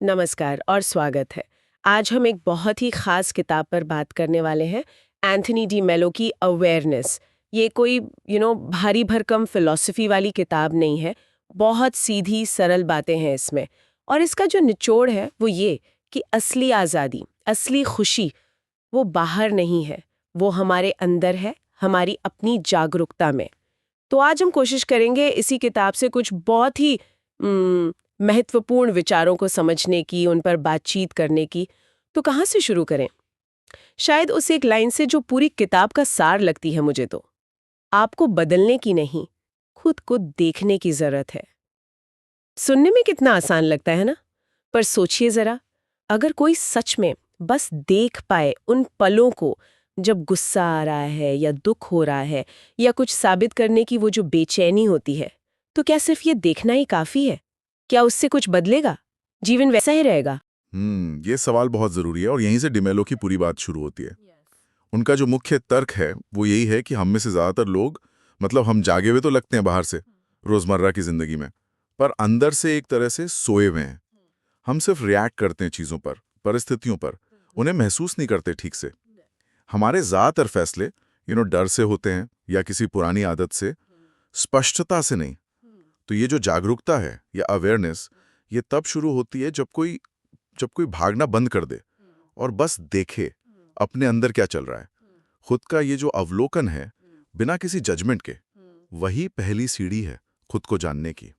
नमस्कार और स्वागत है। आज हम एक बहुत ही खास किताब पर बात करने वाले हैं, एंथनी डी मेलो की अवेयरनेस। ये कोई भारी भरकम फिलॉसफी वाली किताब नहीं है। बहुत सीधी सरल बातें हैं इसमें। और इसका जो निचोड़ है वो ये कि असली आज़ादी, असली खुशी वो बाहर नहीं है, वो हमारे अंदर है, हमारी अपनी जागरूकता में। तो आज हम कोशिश करेंगे इसी किताब से कुछ बहुत ही महत्वपूर्ण विचारों को समझने की, उन पर बातचीत करने की। तो कहाँ से शुरू करें? शायद उस एक लाइन से जो पूरी किताब का सार लगती है मुझे तो। आपको बदलने की नहीं, खुद को देखने की जरूरत है। सुनने में कितना आसान लगता है ना? पर सोचिए जरा, अगर कोई सच में बस देख पाए उन पलों को, जब गुस्सा आ रहा है या दुख हो रहा है या कुछ साबित करने की वो जो बेचैनी होती है, तो क्या सिर्फ ये देखना ही काफी है? क्या उससे कुछ बदलेगा? जीवन वैसा ही रहेगा? ये सवाल बहुत जरूरी है और यहीं से डिमेलो की पूरी बात शुरू होती है। उनका जो मुख्य तर्क है वो यही है कि हम में से ज्यादातर लोग, मतलब हम जागे हुए तो लगते हैं बाहर से, रोजमर्रा की जिंदगी में, पर अंदर से एक तरह से सोए हुए हैं। हम सिर्फ रिएक्ट करते हैं चीजों पर, परिस्थितियों पर, उन्हें महसूस नहीं करते ठीक से। हमारे ज्यादातर फैसले डर से होते हैं या किसी पुरानी आदत से, स्पष्टता से नहीं। तो ये जो जागरूकता है या अवेयरनेस, ये तब शुरू होती है जब कोई भागना बंद कर दे और बस देखे अपने अंदर क्या चल रहा है। खुद का ये जो अवलोकन है, बिना किसी जजमेंट के, वही पहली सीढ़ी है खुद को जानने की।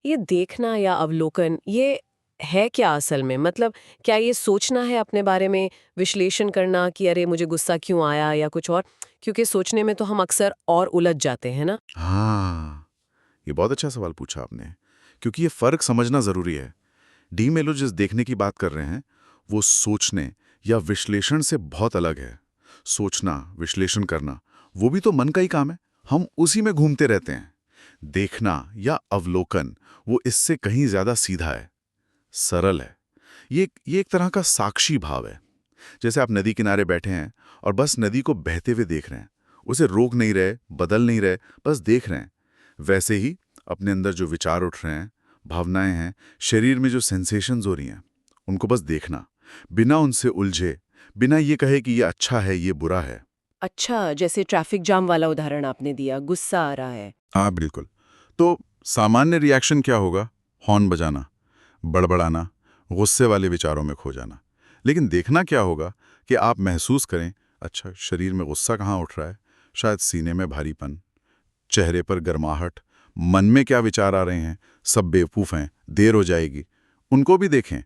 ये देखना या अवलोकन, ये है क्या असल में? मतलब क्या ये सोचना है अपने बारे में, विश्लेषण करना कि अरे मुझे गुस्सा क्यों आया या कुछ और? क्योंकि सोचने में तो हम अक्सर और उलझ जाते हैं ना? हाँ, ये बहुत अच्छा सवाल पूछा आपने, क्योंकि ये फर्क समझना जरूरी है। डी मेलो जिस देखने की बात कर रहे हैं, वो सोचने या विश्लेषण से बहुत अलग है। सोचना, विश्लेषण करना, वो भी तो मन का ही काम है। हम उसी में घूमते रहते हैं। देखना या अवलोकन, वो इससे कहीं ज्यादा सीधा है, सरल है। ये एक तरह का साक्षी भाव है। जैसे आप नदी किनारे बैठे हैं और बस नदी को बहते हुए देख रहे हैं। उसे रोक नहीं रहे, बदल नहीं रहे, बस देख रहे हैं। वैसे ही अपने अंदर जो विचार उठ रहे हैं, भावनाएं हैं, शरीर में जो सेंसेशंस हो रही हैं, उनको बस देखना, बिना उनसे उलझे, बिना ये कहे कि ये अच्छा है, ये बुरा है। अच्छा, जैसे ट्रैफिक जाम वाला उदाहरण आपने दिया, गुस्सा आ रहा है। हाँ, बिल्कुल। तो सामान्य रिएक्शन क्या होगा? हॉर्न बजाना, बड़बड़ाना, गुस्से वाले विचारों में खो जाना। लेकिन देखना क्या होगा कि आप महसूस करें, अच्छा, शरीर में गुस्सा कहाँ उठ रहा है? शायद सीने में भारीपन, चेहरे पर गर्माहट, मन में क्या विचार आ रहे हैं, सब बेवकूफ़ हैं, देर हो जाएगी। उनको भी देखें,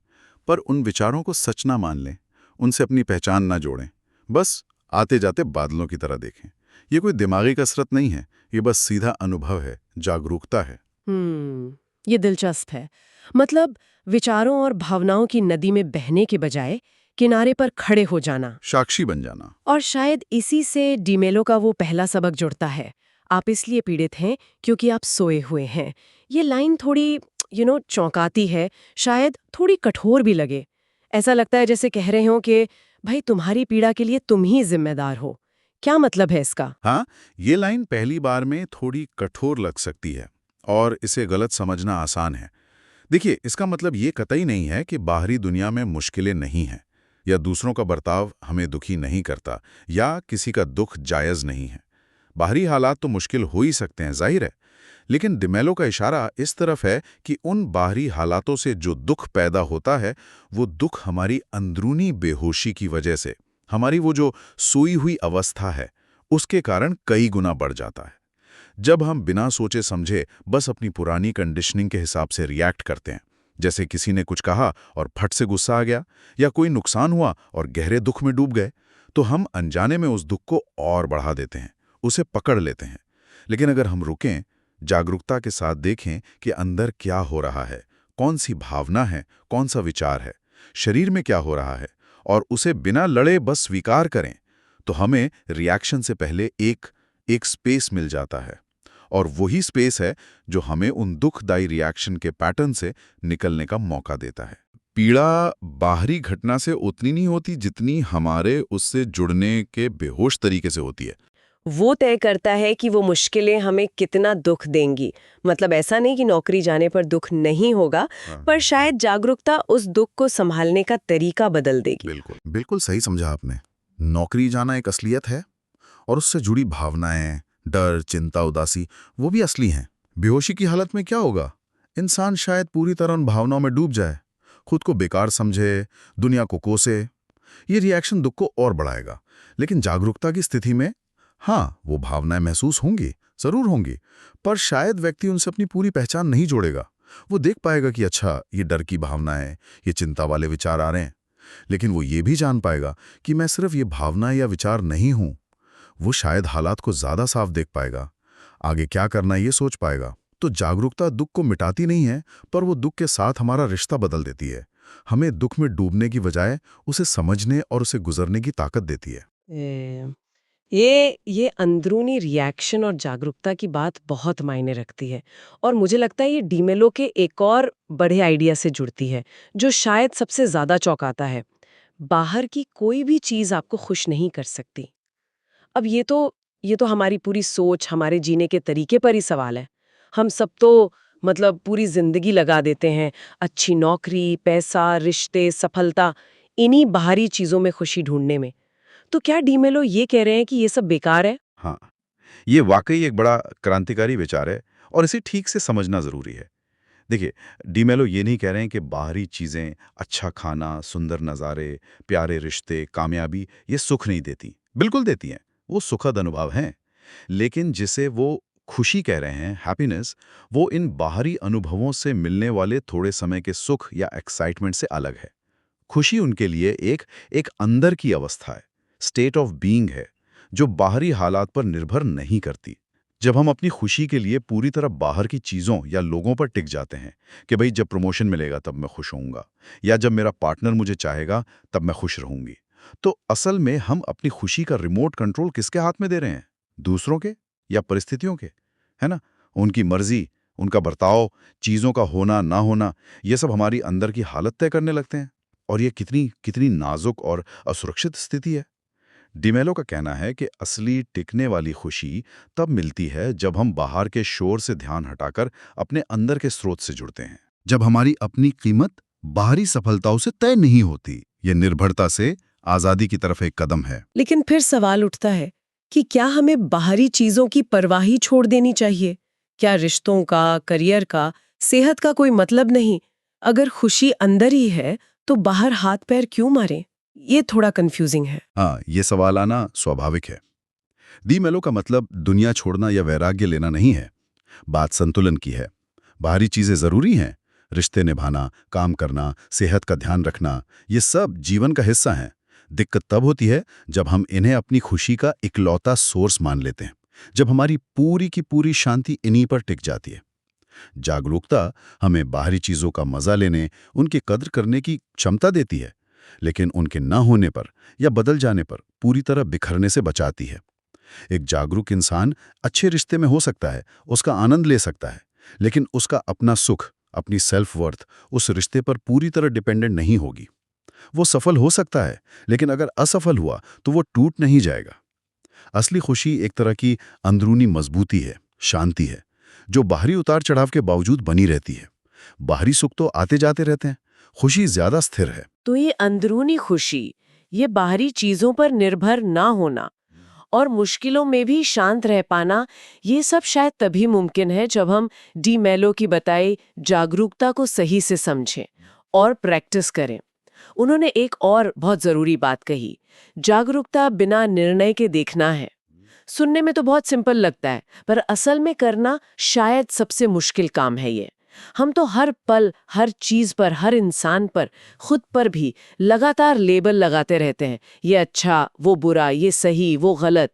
पर उन विचारों को सच ना मान लें, उनसे अपनी पहचान ना जोड़ें। बस आते जाते बादलों की तरह देखें। ये कोई दिमागी कसरत नहीं है, ये बस सीधा अनुभव है, जागरूकता है। ये दिलचस्प है। मतलब विचारों और भावनाओं की नदी में बहने के बजाय किनारे पर खड़े हो जाना। साक्षी बन जाना। और शायद इसी से डिमेलो का वो पहला सबक जुड़ता है, आप इसलिए पीड़ित हैं क्योंकि आप सोए हुए हैं। ये लाइन थोड़ी चौंकाती है, शायद थोड़ी कठोर भी लगे। ऐसा लगता है जैसे कह रहे हो कि भाई तुम्हारी पीड़ा के लिए तुम ही जिम्मेदार हो। क्या मतलब है इसका? हाँ, ये लाइन पहली बार में थोड़ी कठोर लग सकती है और इसे गलत समझना आसान है। देखिए, इसका मतलब ये कतई नहीं है कि बाहरी दुनिया में मुश्किलें नहीं हैं, या दूसरों का बर्ताव हमें दुखी नहीं करता, या किसी का दुख जायज़ नहीं है। बाहरी हालात तो मुश्किल हो ही सकते हैं, जाहिर है। लेकिन डिमेलो का इशारा इस तरफ है कि उन बाहरी हालातों से जो दुख पैदा होता है, वो दुख हमारी अंदरूनी बेहोशी की वजह से, हमारी वो जो सोई हुई अवस्था है, उसके कारण कई गुना बढ़ जाता है। जब हम बिना सोचे समझे बस अपनी पुरानी कंडीशनिंग के हिसाब से रिएक्ट करते हैं, जैसे किसी ने कुछ कहा और फट से गुस्सा आ गया, या कोई नुकसान हुआ और गहरे दुख में डूब गए, तो हम अनजाने में उस दुख को और बढ़ा देते हैं, उसे पकड़ लेते हैं। लेकिन अगर हम रुकें, जागरूकता के साथ देखें कि अंदर क्या हो रहा है, कौन सी भावना है, कौन सा विचार है, शरीर में क्या हो रहा है, और उसे बिना लड़े बस स्वीकार करें, तो हमें रिएक्शन से पहले एक स्पेस मिल जाता है। और वही स्पेस है जो हमें उन दुखदायी रिएक्शन के पैटर्न से निकलने का मौका देता है। पीड़ा बाहरी घटना से उतनी नहीं होती जितनी हमारे उससे जुड़ने के बेहोश तरीके से होती है। वो तय करता है कि वो मुश्किलें हमें कितना दुख देंगी। मतलब ऐसा नहीं कि नौकरी जाने पर दुख नहीं होगा, हाँ, पर शायद जागरूकता उस दुख को संभालने का तरीका बदल देगी। बिल्कुल बिल्कुल सही समझा आपने। नौकरी जाना एक असलियत है और उससे जुड़ी भावनाएं, डर, चिंता, उदासी वो भी असली हैं। बेहोशी की हालत में क्या होगा? इंसान शायद पूरी तरह उन भावनाओं में डूब जाए, खुद को बेकार समझे, दुनिया को कोसे। ये रिएक्शन दुख को और बढ़ाएगा। लेकिन जागरूकता की स्थिति में हाँ, वो भावनाएं महसूस होंगी, जरूर होंगी, पर शायद व्यक्ति उनसे अपनी पूरी पहचान नहीं जोड़ेगा। वो देख पाएगा कि अच्छा, ये डर की भावनाएं, ये चिंता वाले विचार आ रहे हैं, लेकिन वो ये भी जान पाएगा कि मैं सिर्फ ये भावना या विचार नहीं हूं। वो शायद हालात को ज्यादा साफ देख पाएगा, आगे क्या करना है ये सोच पाएगा। तो जागरूकता दुख को मिटाती नहीं है, पर वो दुख के साथ हमारा रिश्ता बदल देती है। हमें दुख में डूबने की बजाय उसे समझने और उसे गुजरने की ताकत देती है। ए, ये अंदरूनी रिएक्शन और जागरूकता की बात बहुत मायने रखती है। और मुझे लगता है ये डीमेलो के एक और बड़े आइडिया से जुड़ती है, जो शायद सबसे ज्यादा चौंकाता है। बाहर की कोई भी चीज आपको खुश नहीं कर सकती। अब ये तो हमारी पूरी सोच, हमारे जीने के तरीके पर ही सवाल है। हम सब तो मतलब पूरी जिंदगी लगा देते हैं अच्छी नौकरी, पैसा, रिश्ते, सफलता, इन्हीं बाहरी चीजों में खुशी ढूंढने में। तो क्या डीमेलो ये कह रहे हैं कि ये सब बेकार है? हाँ, ये वाकई एक बड़ा क्रांतिकारी विचार है और इसे ठीक से समझना जरूरी है। देखिए, डीमेलो ये नहीं कह रहे हैं कि बाहरी चीजें, अच्छा खाना, सुंदर नज़ारे, प्यारे रिश्ते, कामयाबी ये सुख नहीं देती। बिल्कुल देती हैं, वो सुखद अनुभव हैं। लेकिन जिसे वो खुशी कह रहे हैं, हैप्पीनेस, वो इन बाहरी अनुभवों से मिलने वाले थोड़े समय के सुख या एक्साइटमेंट से अलग है। खुशी उनके लिए एक एक अंदर की अवस्था है, स्टेट ऑफ बीइंग है, जो बाहरी हालात पर निर्भर नहीं करती। जब हम अपनी खुशी के लिए पूरी तरह बाहर की चीज़ों या लोगों पर टिक जाते हैं कि भाई जब प्रमोशन मिलेगा तब मैं खुश होऊंगा, या जब मेरा पार्टनर मुझे चाहेगा तब मैं खुश रहूंगी, तो असल में हम अपनी खुशी का रिमोट कंट्रोल किसके हाथ में दे रहे हैं? दूसरों के या परिस्थितियों के? है ना? उनकी मर्जी, उनका बर्ताव, चीज़ों का होना ना होना, ये सब हमारी अंदर की हालत तय करने लगते हैं। और ये कितनी कितनी नाजुक और असुरक्षित स्थिति है। डिमेलो का कहना है कि असली टिकने वाली खुशी तब मिलती है जब हम बाहर के शोर से ध्यान हटाकर अपने अंदर के स्रोत से जुड़ते हैं, जब हमारी अपनी कीमत बाहरी सफलताओं से तय नहीं होती। ये निर्भरता से आजादी की तरफ एक कदम है। लेकिन फिर सवाल उठता है कि क्या हमें बाहरी चीजों की परवाह ही छोड़ देनी चाहिए? क्या रिश्तों का, करियर का, सेहत का कोई मतलब नहीं? अगर खुशी अंदर ही है तो बाहर हाथ पैर क्यों मारें? ये थोड़ा कंफ्यूजिंग है। हाँ, ये सवाल आना स्वाभाविक है। दी मेलो का मतलब दुनिया छोड़ना या वैराग्य लेना नहीं है। बात संतुलन की है। बाहरी चीजें जरूरी हैं, रिश्ते निभाना, काम करना, सेहत का ध्यान रखना, ये सब जीवन का हिस्सा हैं। दिक्कत तब होती है जब हम इन्हें अपनी खुशी का इकलौता सोर्स मान लेते हैं, जब हमारी पूरी की पूरी शांति इन्हीं पर टिक जाती है। जागरूकता हमें बाहरी चीजों का मजा लेने, उनकी कद्र करने की क्षमता देती है, लेकिन उनके न होने पर या बदल जाने पर पूरी तरह बिखरने से बचाती है। एक जागरूक इंसान अच्छे रिश्ते में हो सकता है, उसका आनंद ले सकता है, लेकिन उसका अपना सुख, अपनी सेल्फ वर्थ उस रिश्ते पर पूरी तरह डिपेंडेंट नहीं होगी। वो सफल हो सकता है, लेकिन अगर असफल हुआ तो वो टूट नहीं जाएगा। असली खुशी एक तरह की अंदरूनी मजबूती है, शांति है, जो बाहरी उतार चढ़ाव के बावजूद बनी रहती है। बाहरी सुख तो आते जाते रहते हैं, खुशी ज्यादा स्थिर है। तो ये अंदरूनी खुशी, ये बाहरी चीजों पर निर्भर ना होना और मुश्किलों में भी शांत रह पाना, ये सब शायद तभी मुमकिन है जब हम डी मेलो की बताई जागरूकता को सही से समझें और प्रैक्टिस करें। उन्होंने एक और बहुत जरूरी बात कही, जागरूकता बिना निर्णय के देखना है। सुनने में तो बहुत सिंपल लगता है, पर असल में करना शायद सबसे मुश्किल काम है ये। हम तो हर पल, हर चीज पर, हर इंसान पर, खुद पर भी लगातार लेबल लगाते रहते हैं। ये अच्छा, वो बुरा, ये सही, वो गलत।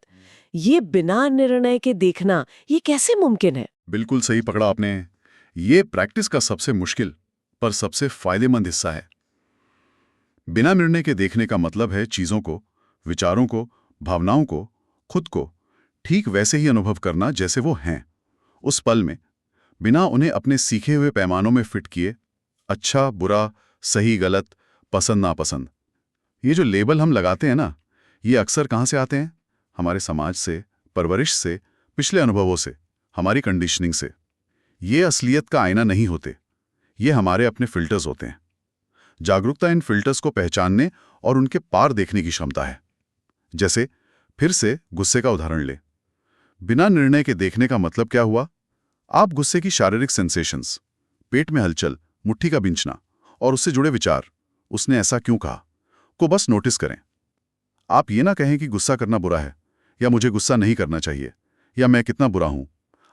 ये बिना निर्णय के देखना, ये कैसे मुमकिन है? बिल्कुल सही पकड़ा आपने। ये प्रैक्टिस का सबसे मुश्किल पर सबसे फायदेमंद हिस्सा है। बिना निर्णय के देखने का मतलब है चीजों को, विचारों को, भावनाओं को, खुद को ठीक वैसे ही अनुभव करना जैसे वो हैं, उस पल में, बिना उन्हें अपने सीखे हुए पैमानों में फिट किए। अच्छा, बुरा, सही, गलत, पसंद, नापसंद, ये जो लेबल हम लगाते हैं ना, ये अक्सर कहाँ से आते हैं? हमारे समाज से, परवरिश से, पिछले अनुभवों से, हमारी कंडीशनिंग से। ये असलियत का आईना नहीं होते, ये हमारे अपने फिल्टर्स होते हैं। जागरूकता इन फिल्टर्स को पहचानने और उनके पार देखने की क्षमता है। जैसे फिर से गुस्से का उदाहरण ले। बिना निर्णय के देखने का मतलब क्या हुआ? आप गुस्से की शारीरिक सेंसेशंस, पेट में हलचल, मुट्ठी का बिंचना और उससे जुड़े विचार, उसने ऐसा क्यों कहा, को बस नोटिस करें। आप ये ना कहें कि गुस्सा करना बुरा है, या मुझे गुस्सा नहीं करना चाहिए, या मैं कितना बुरा हूं।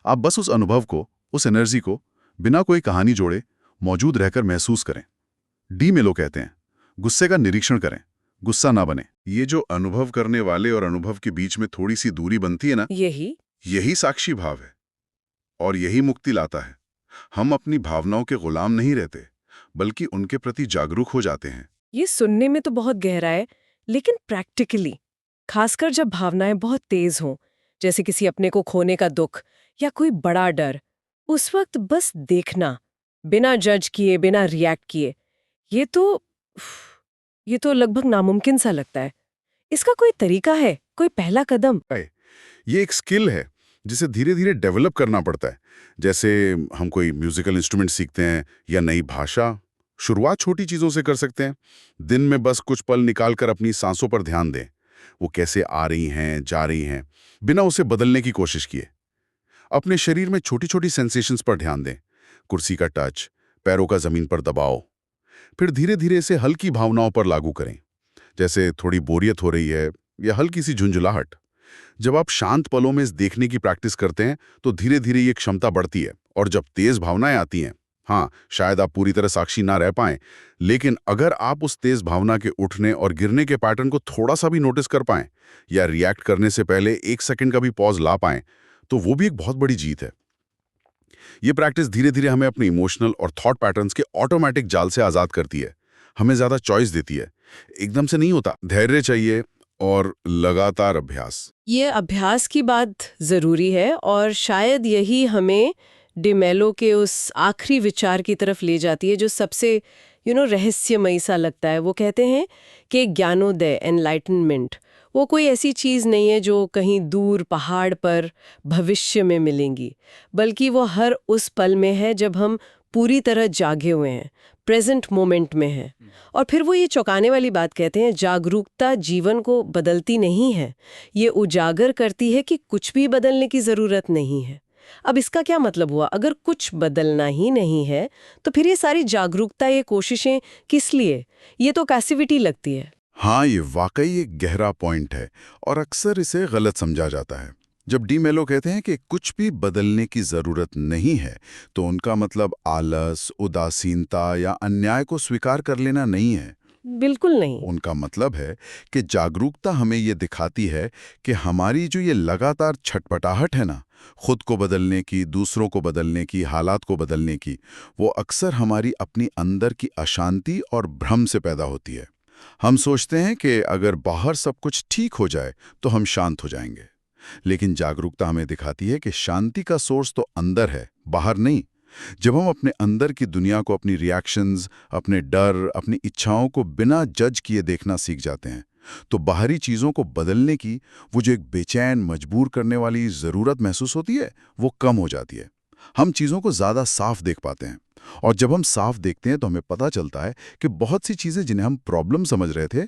आप बस उस अनुभव को, उस एनर्जी को बिना कोई कहानी जोड़े मौजूद रहकर महसूस करें। डी मेलो कहते हैं, गुस्से का निरीक्षण करें, गुस्सा ना बने। ये जो अनुभव करने वाले और अनुभव के बीच में थोड़ी सी दूरी बनती है ना, यही साक्षी भाव है और यही मुक्ति लाता है। हम अपनी भावनाओं के गुलाम नहीं रहते, बल्कि उनके प्रति जागरूक हो जाते हैं। ये सुनने में तो बहुत गहरा है, लेकिन प्रैक्टिकली, खासकर जब भावनाएं बहुत तेज हों, जैसे किसी अपने को खोने का दुख या कोई बड़ा डर, उस वक्त बस देखना, बिना जज किए, बिना रिएक्ट किए, ये तो लगभग नामुमकिन सा लगता है। इसका कोई तरीका है, कोई पहला कदम? ये एक स्किल है जिसे धीरे धीरे डेवलप करना पड़ता है। जैसे हम कोई म्यूजिकल इंस्ट्रूमेंट सीखते हैं या नई भाषा। शुरुआत छोटी चीजों से कर सकते हैं। दिन में बस कुछ पल निकालकर अपनी सांसों पर ध्यान दें, वो कैसे आ रही हैं, जा रही हैं, बिना उसे बदलने की कोशिश किए। अपने शरीर में छोटी छोटी सेंसेशंस पर ध्यान दें, कुर्सी का टच, पैरों का जमीन पर दबाव। फिर धीरे धीरे इसे हल्की भावनाओं पर लागू करें, जैसे थोड़ी बोरियत हो रही है या हल्की सी झुंझुलाहट। जब आप शांत पलों में इस देखने की प्रैक्टिस करते हैं तो धीरे धीरे ये क्षमता बढ़ती है। और जब तेज भावनाएं आती हैं, हाँ, शायद आप पूरी तरह साक्षी ना रह पाएं, लेकिन अगर आप उस तेज भावना के उठने और गिरने के पैटर्न को थोड़ा सा भी नोटिस कर पाएं या रिएक्ट करने से पहले 1 सेकंड का भी पॉज ला पाएं, तो वो भी एक बहुत बड़ी जीत है। ये प्रैक्टिस धीरे धीरे हमें अपने इमोशनल और थॉट पैटर्न्स के ऑटोमेटिक जाल से आजाद करती है, हमें ज्यादा चॉइस देती है। एकदम से नहीं होता, धैर्य चाहिए और लगातार अभ्यास। ये अभ्यास की बात जरूरी है, और शायद यही हमें डी मेलो के उस आखिरी विचार की तरफ ले जाती है जो सबसे रहस्यमयी सा लगता है। वो कहते हैं कि ज्ञानोदय, एनलाइटनमेंट, वो कोई ऐसी चीज़ नहीं है जो कहीं दूर पहाड़ पर भविष्य में मिलेंगी, बल्कि वो हर उस पल में है जब हम पूरी तरह जागे हुए हैं, प्रेजेंट मोमेंट में हैं। और फिर वो ये चौंकाने वाली बात कहते हैं, जागरूकता जीवन को बदलती नहीं है, ये उजागर करती है कि कुछ भी बदलने की ज़रूरत नहीं है। अब इसका क्या मतलब हुआ? अगर कुछ बदलना ही नहीं है तो फिर ये सारी जागरूकता, ये कोशिशें किस लिए? ये तो पैसिविटी लगती है। हाँ, ये वाकई एक गहरा पॉइंट है और अक्सर इसे गलत समझा जाता है। जब डी मेलो कहते हैं कि कुछ भी बदलने की जरूरत नहीं है, तो उनका मतलब आलस, उदासीनता या अन्याय को स्वीकार कर लेना नहीं है। बिल्कुल नहीं। उनका मतलब है कि जागरूकता हमें ये दिखाती है कि हमारी जो ये लगातार छटपटाहट है ना, खुद को बदलने की, दूसरों को बदलने की, हालात को बदलने की, वो अक्सर हमारी अपनी अंदर की अशांति और भ्रम से पैदा होती है। हम सोचते हैं कि अगर बाहर सब कुछ ठीक हो जाए तो हम शांत हो जाएंगे, लेकिन जागरूकता हमें दिखाती है कि शांति का सोर्स तो अंदर है, बाहर नहीं। जब हम अपने अंदर की दुनिया को, अपनी रिएक्शंस, अपने डर, अपनी इच्छाओं को बिना जज किए देखना सीख जाते हैं, तो बाहरी चीज़ों को बदलने की वो जो एक बेचैन, मजबूर करने वाली ज़रूरत महसूस होती है, वो कम हो जाती है। हम चीज़ों को ज़्यादा साफ देख पाते हैं, और जब हम साफ देखते हैं तो हमें पता चलता है कि बहुत सी चीज़ें जिन्हें हम प्रॉब्लम समझ रहे थे,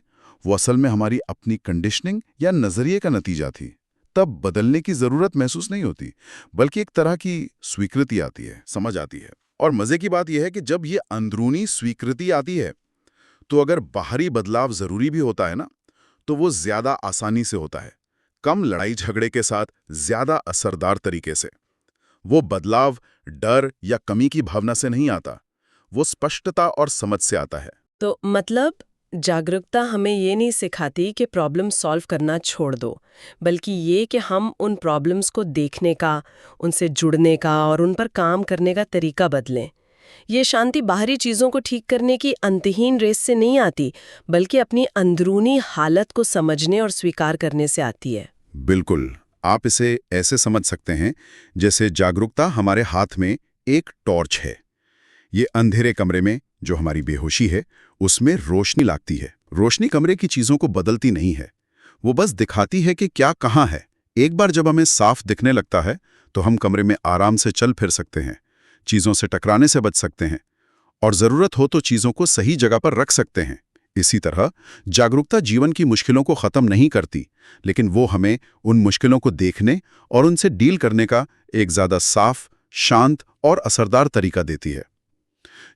वो असल में हमारी अपनी कंडीशनिंग या नज़रिए का नतीजा थी। तब बदलने की ज़रूरत महसूस नहीं होती, बल्कि एक तरह की स्वीकृति आती है, समझ आती है। और मज़े की बात यह है कि जब ये अंदरूनी स्वीकृति आती है, तो अगर बाहरी बदलाव ज़रूरी भी होता है ना, तो वो ज़्यादा आसानी से होता है, कम लड़ाई झगड़े के साथ, ज़्यादा असरदार तरीके से। वो बदलाव डर या कमी की भावना से नहीं आता, वो स्पष्टता और समझ से आता है। तो मतलब जागरूकता हमें ये नहीं सिखाती कि प्रॉब्लम सॉल्व करना छोड़ दो, बल्कि ये कि हम उन प्रॉब्लम्स को देखने का, उनसे जुड़ने का और उन पर काम करने का तरीका बदलें। ये शांति बाहरी चीज़ों को ठीक करने की अंतहीन रेस से नहीं आती, बल्कि अपनी अंदरूनी हालत को समझने और स्वीकार करने से आती है। बिल्कुल, आप इसे ऐसे समझ सकते हैं जैसे जागरूकता हमारे हाथ में एक टॉर्च है। ये अंधेरे कमरे में जो हमारी बेहोशी है, उसमें रोशनी लागती है। रोशनी कमरे की चीज़ों को बदलती नहीं है, वो बस दिखाती है कि क्या कहाँ है, एक बार जब हमें साफ दिखने लगता है तो हम कमरे में आराम से चल फिर सकते हैं, चीज़ों से टकराने से बच सकते हैं और ज़रूरत हो तो चीज़ों को सही जगह पर रख सकते हैं। इसी तरह जागरूकता जीवन की मुश्किलों को ख़त्म नहीं करती, लेकिन वो हमें उन मुश्किलों को देखने और उनसे डील करने का एक ज़्यादा साफ, शांत और असरदार तरीका देती है।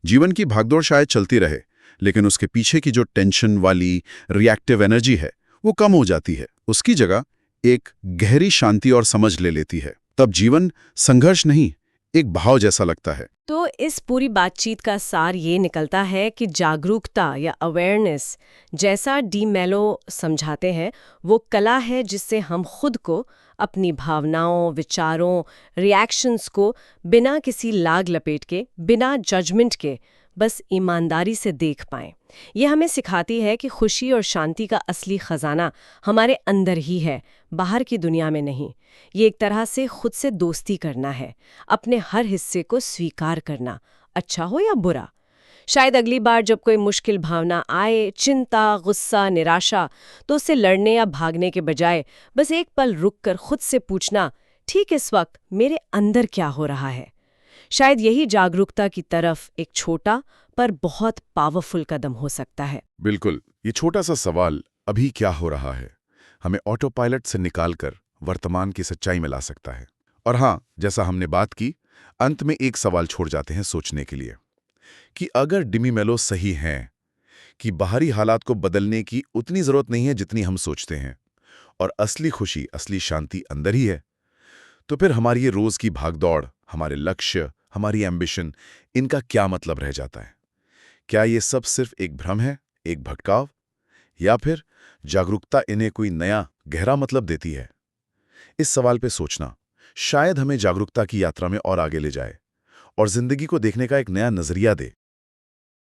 जीवन की भागदौड़ शायद चलती रहे, लेकिन उसके पीछे की जो टेंशन वाली रिएक्टिव एनर्जी है वो कम हो जाती है। उसकी जगह एक गहरी शांति और समझ ले लेती है। तब जीवन संघर्ष नहीं, एक भाव जैसा लगता है। तो इस पूरी बातचीत का सार ये निकलता है कि जागरूकता या अवेयरनेस, जैसा डी मेलो समझाते हैं, वो कला है जिससे हम खुद को, अपनी भावनाओं, विचारों, रिएक्शंस को बिना किसी लाग लपेट के, बिना जजमेंट के, बस ईमानदारी से देख पाएं। ये हमें सिखाती है कि खुशी और शांति का असली खजाना हमारे अंदर ही है, बाहर की दुनिया में नहीं। ये एक तरह से खुद से दोस्ती करना है, अपने हर हिस्से को स्वीकार करना, अच्छा हो या बुरा। शायद अगली बार जब कोई मुश्किल भावना आए, चिंता, गुस्सा, निराशा, तो उससे लड़ने या भागने के बजाय बस एक पल रुककर खुद से पूछना, ठीक इस वक्त मेरे अंदर क्या हो रहा है। शायद यही जागरूकता की तरफ एक छोटा पर बहुत पावरफुल कदम हो सकता है। बिल्कुल, ये छोटा सा सवाल, अभी क्या हो रहा है, हमें ऑटो पायलट से निकालकर वर्तमान की सच्चाई में ला सकता है। और हाँ, जैसा हमने बात की, अंत में एक सवाल छोड़ जाते हैं सोचने के लिए कि अगर डिमी मेलो सही हैं कि बाहरी हालात को बदलने की उतनी जरूरत नहीं है जितनी हम सोचते हैं और असली खुशी, असली शांति अंदर ही है, तो फिर हमारी ये रोज की भागदौड़, हमारे लक्ष्य, हमारी एम्बिशन, इनका क्या मतलब रह जाता है? क्या ये सब सिर्फ एक भ्रम है, एक भटकाव, या फिर जागरूकता इन्हें कोई नया गहरा मतलब देती है? इस सवाल पे सोचना शायद हमें जागरूकता की यात्रा में और आगे ले जाए और जिंदगी को देखने का एक नया नजरिया दे।